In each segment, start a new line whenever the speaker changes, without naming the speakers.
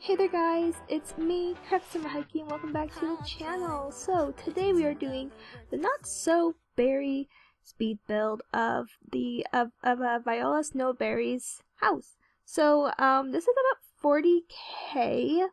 Hey there guys, it's me, Crafty Links, and welcome back to the channel. So today we are doing the not so berry speed build of Viola Snowberry's house. So this is about 40k.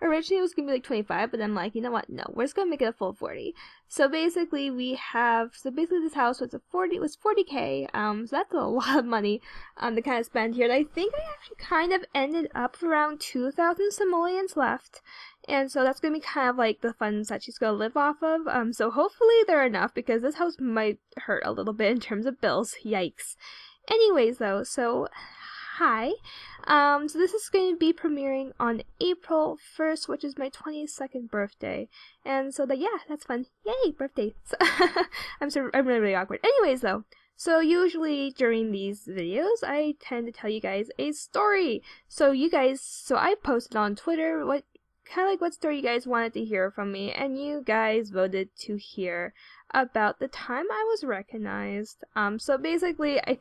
Originally it was gonna be like 25, but I'm like, you know what? No, we're just gonna make it a full 40. So basically this house was 40k. So that's a lot of money to kind of spend here. And I think I actually kind of ended up around 2,000 simoleons left. And so that's gonna be kind of like the funds that she's gonna live off of. So hopefully they're enough, because this house might hurt a little bit in terms of bills. Yikes. Anyways though, so hi. So this is going to be premiering on April 1st, which is my 22nd birthday. And so yeah, that's fun. Yay, birthday. So I'm really awkward. Anyways though, so usually during these videos, I tend to tell you guys a story. So I posted on Twitter what story you guys wanted to hear from me, and you guys voted to hear about the time I was recognized. So basically, I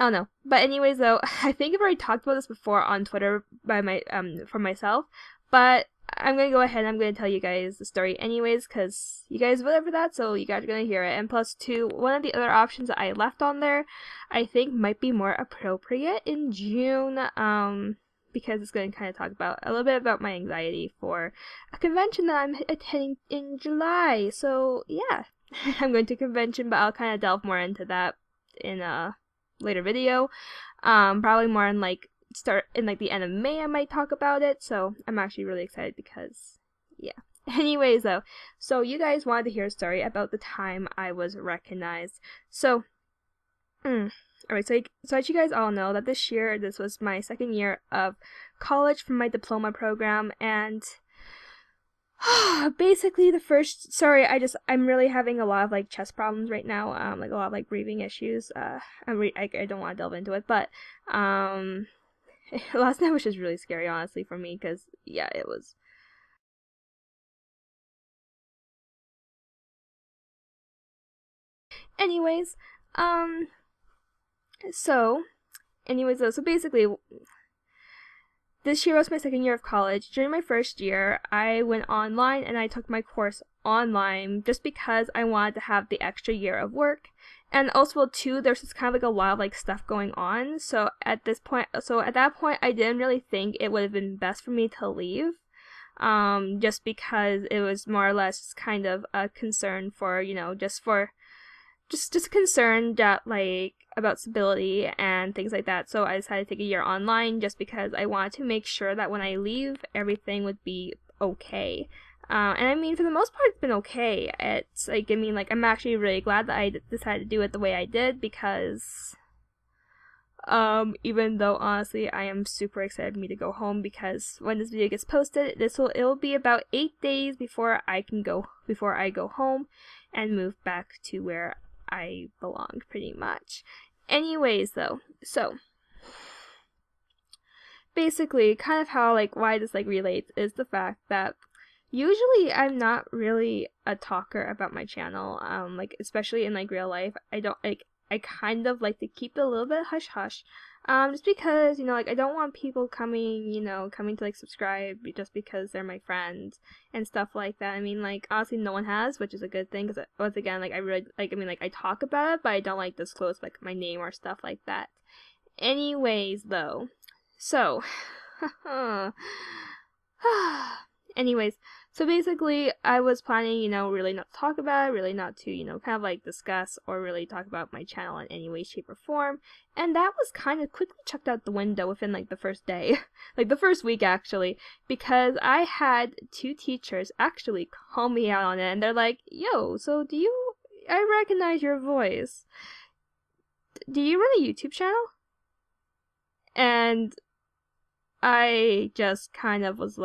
don't know. But anyways though, I think I've already talked about this before on Twitter for myself, but I'm gonna go ahead and I'm gonna tell you guys the story anyways, because you guys voted for that, so you guys are gonna hear it. And plus two, one of the other options that I left on there I think might be more appropriate in June, because it's gonna kind of talk about a little bit about my anxiety for a convention that I'm attending in July. So yeah, I'm going to a convention, but I'll kind of delve more into that in a later video. Probably more in the end of May I might talk about it, so I'm actually really excited because yeah. Anyways though, so you guys wanted to hear a story about the time I was recognized. So alright, so as you guys all know, that this was my second year of college for my diploma program, and basically I'm really having a lot of chest problems right now, a lot of breathing issues. I don't want to delve into it, but last night was just really scary, honestly, for me, because yeah, it was. Anyways, so basically, this year was my second year of college. During my first year, I went online and I took my course online just because I wanted to have the extra year of work. And also too, there's just kind of a lot of stuff going on. So at that point, I didn't really think it would have been best for me to leave. Just because it was more or less kind of a concern for, just concerned that about stability and things like that. So I decided to take a year online just because I wanted to make sure that when I leave, everything would be okay. And I mean, for the most part, it's been okay. It's I'm actually really glad that I decided to do it the way I did, because even though honestly I am super excited for me to go home, because when this video gets posted, it'll be about 8 days before I go home and move back to where I belong, pretty much. Anyways though, so basically kind of how why this relates is the fact that usually I'm not really a talker about my channel, especially in real life. I kind of like to keep it a little bit hush hush, just because I don't want people coming to subscribe just because they're my friends and stuff like that. I mean, honestly, no one has, which is a good thing, because once again, I really I talk about it, but I don't disclose my name or stuff like that. Anyways though, so so basically, I was planning, really not to talk about it, really not to, kind of discuss or really talk about my channel in any way, shape, or form. And that was kind of quickly chucked out the window within the first day, the first week actually, because I had 2 teachers actually call me out on it, and they're like, "Yo, so I recognize your voice. Do you run a YouTube channel?" And I just kind of was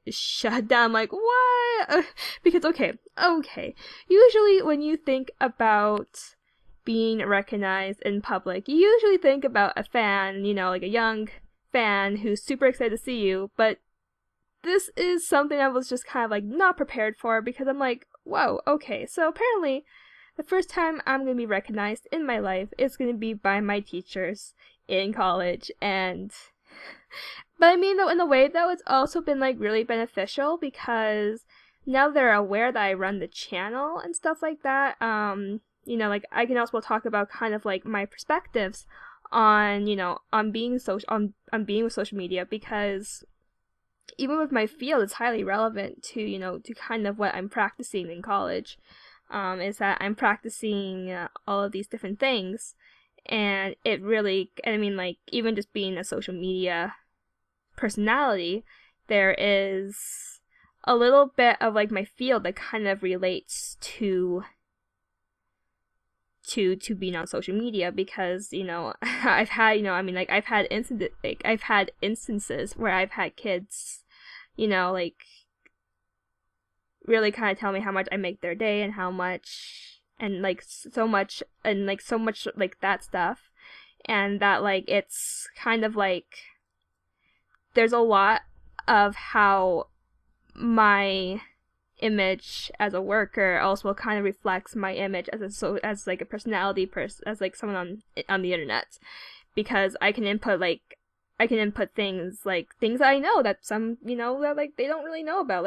shut down, what? Because okay, usually when you think about being recognized in public, you usually think about a fan, a young fan who's super excited to see you, but this is something I was just kind of not prepared for, because I'm whoa, okay, so apparently the first time I'm gonna be recognized in my life is gonna be by my teachers in college, and But I mean, though, in a way, though, it's also been like really beneficial because now they're aware that I run the channel and stuff like that. Like I can also talk about kind of like my perspectives on, on being on being with social media, because even with my field, it's highly relevant to, to kind of what I'm practicing in college. Is that I'm practicing all of these different things, and it really, I mean, like, even just being a social media personality, there is a little bit of like my field that kind of relates to being on social media, because I've had I've had instances where I've had kids like really kind of tell me how much I make their day and how much and like so much like that stuff, and that like it's kind of like there's a lot of how my image as a worker also kind of reflects my image as like a personality person, as like someone on the internet, because I can input things that I know that some that like they don't really know about.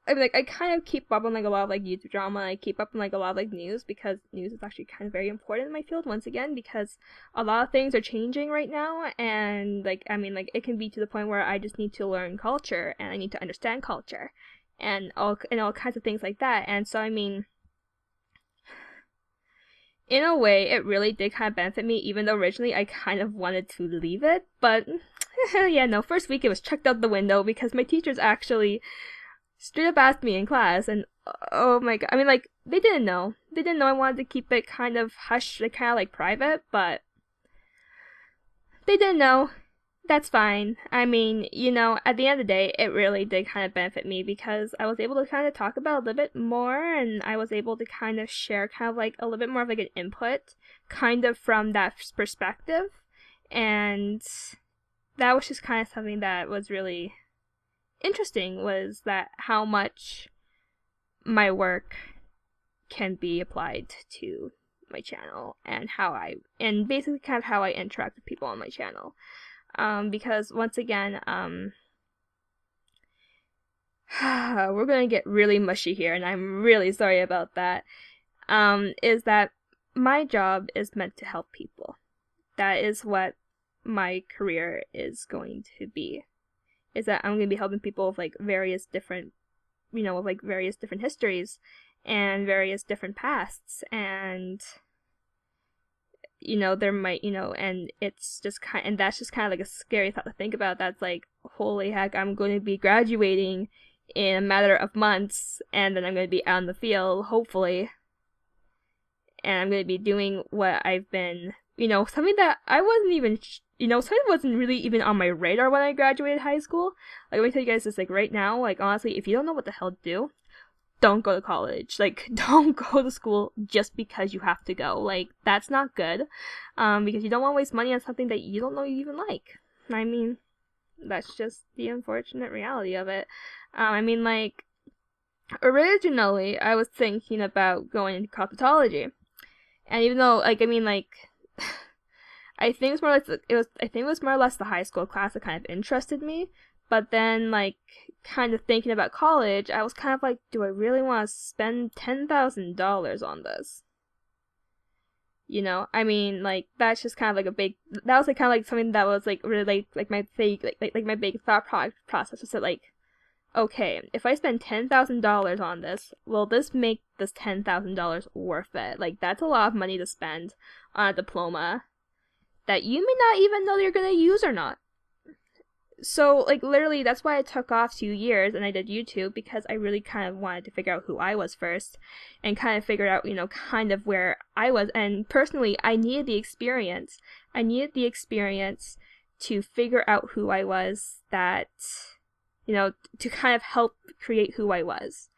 I kind of keep up on like a lot of like YouTube drama. I keep up on like a lot of like news, because news is actually kind of very important in my field, once again, because a lot of things are changing right now, and it can be to the point where I just need to learn culture and I need to understand culture and all kinds of things like that. And so in a way, it really did kind of benefit me, even though originally I kind of wanted to leave it. But yeah, no, first week it was chucked out the window because my teachers actually straight up asked me in class, and oh my god, they didn't know I wanted to keep it kind of hush, like kind of like private, but they didn't know. That's fine. At the end of the day, it really did kind of benefit me, because I was able to kind of talk about a little bit more, and I was able to kind of share kind of like a little bit more of like an input kind of from that perspective, and that was just kind of something that was really interesting, was that how much my work can be applied to my channel, and basically kind of how I interact with people on my channel. Because once again, we're gonna get really mushy here, and I'm really sorry about that. Is that my job is meant to help people. That is what my career is going to be. Is that I'm going to be helping people with like various different histories and various different pasts, and there might and it's just and that's just kind of like a scary thought to think about. That's like, holy heck, I'm going to be graduating in a matter of months, and then I'm going to be out in the field, hopefully, and I'm going to be doing what I've been, something that I wasn't even something wasn't really even on my radar when I graduated high school. Like, let me tell you guys this, like, right now, like, honestly, if you don't know what the hell to do, don't go to college. Like, don't go to school just because you have to go. Like, that's not good, because you don't want to waste money on something that you don't know you even like. That's just the unfortunate reality of it. Originally, I was thinking about going into cosmetology, and even though, I think it was more or less the high school class that kind of interested me. But then, kind of thinking about college, I was kind of like, do I really want to spend $10,000 on this? That's just kind of like that was like kind of like something that was like really like my big my big thought process was that, like, okay, if I spend $10,000 on this, will this make this $10,000 worth it? Like, that's a lot of money to spend on a diploma that you may not even know you're gonna use or not. So, like, literally, that's why I took off 2 years and I did YouTube, because I really kind of wanted to figure out who I was first and kind of figure out, kind of where I was. And personally, I needed the experience. I needed the experience to figure out who I was, that, to kind of help create who I was.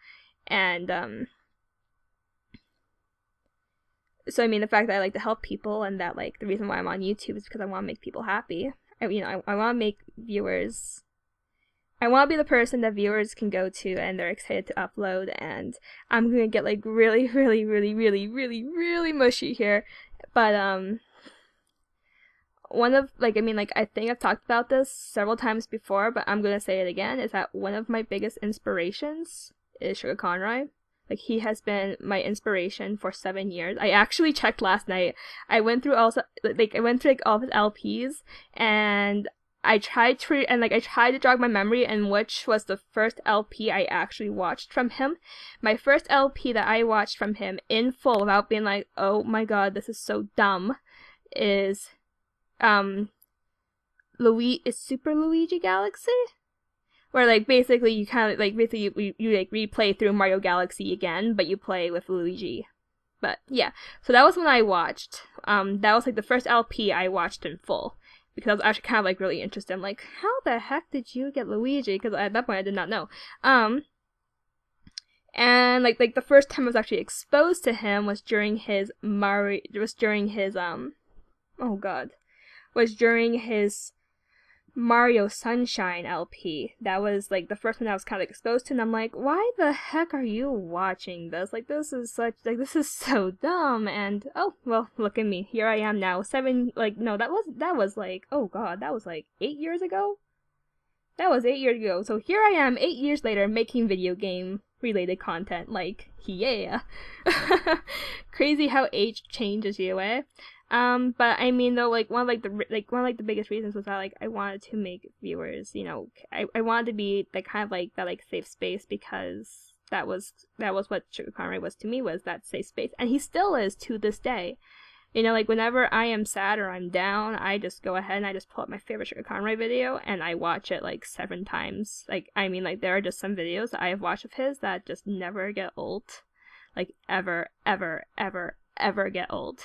And, so, the fact that I like to help people, and that, like, the reason why I'm on YouTube is because I want to make people happy. I want to make viewers, I want to be the person that viewers can go to and they're excited to upload. And I'm going to get, like, really, really, really, really, really, really mushy here. But, one of, like, I mean, like, I think I've talked about this several times before, but I'm gonna say it again, is that one of my biggest inspirations is Sugar Conroy. Like, he has been my inspiration for 7 years. I actually checked last night. I went through all of his LPs, and I tried to jog my memory and which was the first LP I actually watched from him. My first LP that I watched from him in full without being like, oh my god, this is so dumb, is Super Luigi Galaxy? Where, like, basically you kind of, like, basically you like replay through Mario Galaxy again, but you play with Luigi. But yeah, so that was when I watched. That was like the first LP I watched in full, because I was actually kind of like really interested. I'm like, how the heck did you get Luigi? Because at that point I did not know. And like the first time I was actually exposed to him was during his Mario Sunshine LP. That was like the first one I was kind of exposed to, and I'm like, why the heck are you watching this? Like, this is so dumb. And oh well, look at me, here I am now. That was like, oh god, that was like 8 years ago. That was 8 years ago. So here I am 8 years later making video game related content. Like, yeah. Crazy how age changes you, eh? But I mean, though, like one of the biggest reasons was that, like, I wanted to make viewers, you know, I wanted to be like kind of like that, like, safe space, because that was what Sugar Conroy was to me, was that safe space, and he still is to this day. You know, like, whenever I am sad or I'm down, I just go ahead and I just pull up my favorite Sugar Conroy video and I watch it like 7 times. Like, I mean, like, there are just some videos that I have watched of his that just never get old. Like, ever get old.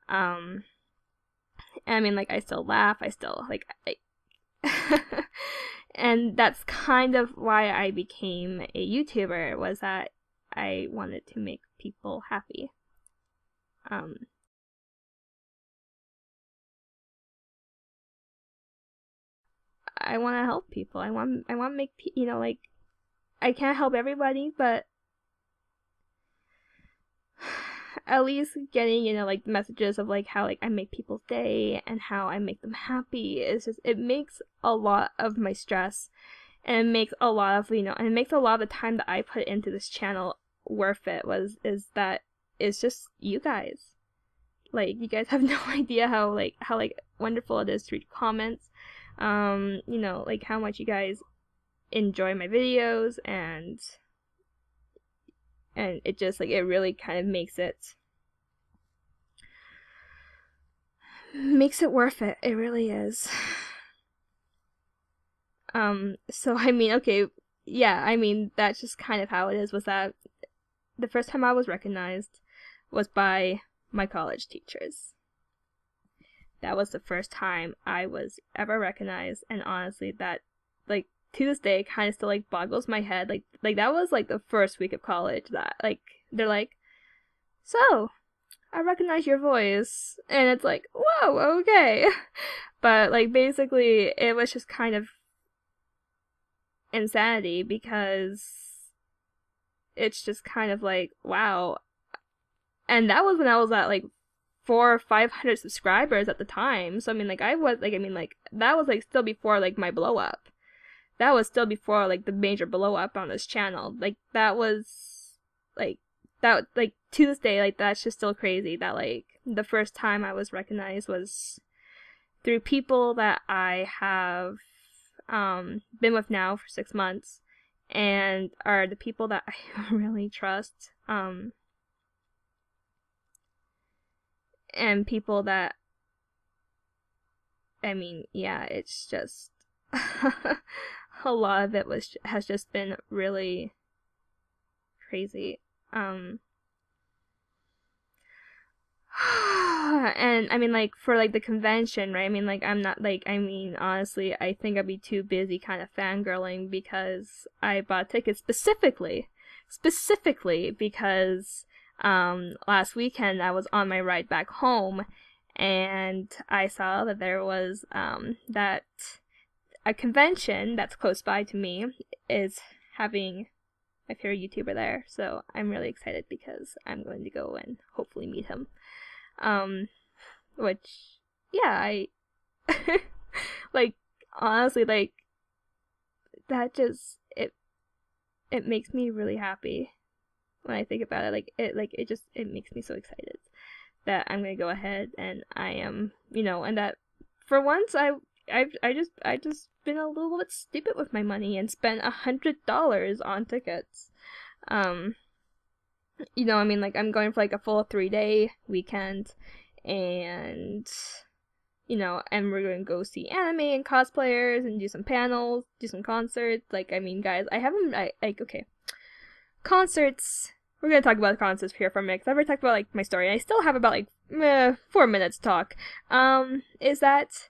I mean, like, I still laugh, and that's kind of why I became a YouTuber, was that I wanted to make people happy. I want to help people. I want to make, you know, like, I can't help everybody, but at least getting, you know, like, messages of, like, how, like, I make people's day and how I make them happy is just, it makes a lot of my stress, and it makes a lot of, you know, and it makes a lot of the time that I put into this channel worth it. Is that it's just you guys. Like, you guys have no idea how wonderful it is to read comments. You know, like, how much you guys enjoy my videos, and it just, like, it really kind of makes it worth it. It really is. So I mean, okay, yeah, I mean, that's just kind of how it is. Was that the first time I was recognized was by my college teachers. That was the first time I was ever recognized, and honestly, that, like, to this day, kind of still, like, boggles my head. Like that was, like, the first week of college that, like, they're like, so, I recognize your voice, and it's like, whoa, okay. But, like, basically, it was just kind of insanity, because it's just kind of like, wow. And that was when I was at, like, 400 or 500 subscribers at the time. So I mean, like, that was, like, still before, like, my blow up. That was still before, like, the major blow up on this channel. Like, that was, like, that, like, to this day, like, that's just still crazy that, like, the first time I was recognized was through people that I have been with now for 6 months, and are the people that I really trust. And people that, I mean, yeah, it's just a lot of it has just been really crazy. And I mean, like, for, like, the convention, right? I mean, like, I'm not, like, I mean, honestly, I think I'd be too busy kind of fangirling, because I bought tickets specifically because last weekend I was on my ride back home, and I saw that there was that a convention that's close by to me is having my favorite YouTuber there. So I'm really excited, because I'm going to go and hopefully meet him. Which, yeah, Like, honestly, like, that just, it makes me really happy when I think about it. It makes me so excited that I'm gonna go ahead and I am, and that for once I just been a little bit stupid with my money and spent $100 on tickets. I mean, like, I'm going for like a full 3-day weekend, and and we're gonna go see anime and cosplayers and do some panels, do some concerts. Like, I mean, guys, okay, concerts. We're gonna talk about concerts here for a minute, because I've already talked about like my story, and I still have about like 4 minutes to talk. Is that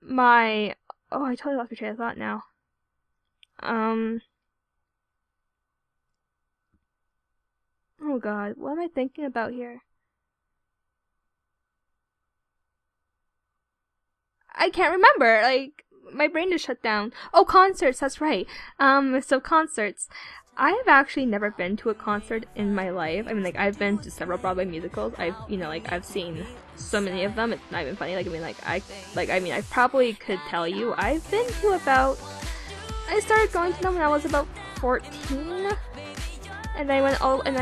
my I totally lost my train of thought now. Oh god, what am I thinking about here? I can't remember. Like, my brain just shut down. Oh, concerts, that's right. So concerts. I have actually never been to a concert in my life. I mean, like, I've been to several Broadway musicals. I've seen so many of them. It's not even funny. I probably could tell you. I've been to about. I started going to them when I was about 14, and I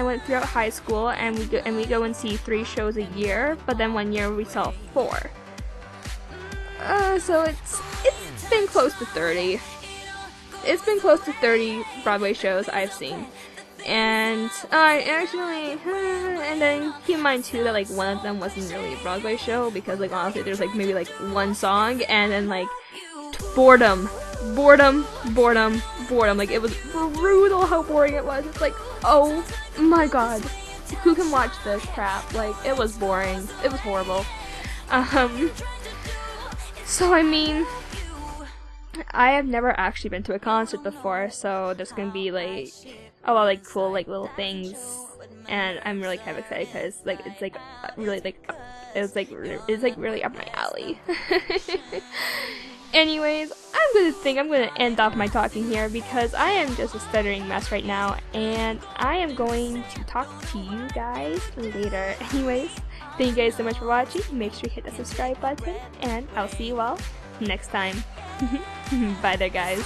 went throughout high school, and we go and see 3 shows a year. But then one year we saw 4. So it's been close to 30. It's been close to 30 Broadway shows I've seen. And and then keep in mind too that like one of them wasn't really a Broadway show, because like honestly there's like maybe like one song, and then like boredom. Like, it was brutal how boring it was. It's like, oh my god, who can watch this crap? Like, it was boring. It was horrible. So I mean, I have never actually been to a concert before, so there's gonna be like a lot of like cool like little things, and I'm really kind of excited because like it's like really like it's like really up my alley. Anyways, I'm gonna end off my talking here, because I am just a stuttering mess right now, and I am going to talk to you guys later. Anyways, thank you guys so much for watching. Make sure you hit that subscribe button, and I'll see you all next time. Bye there, guys.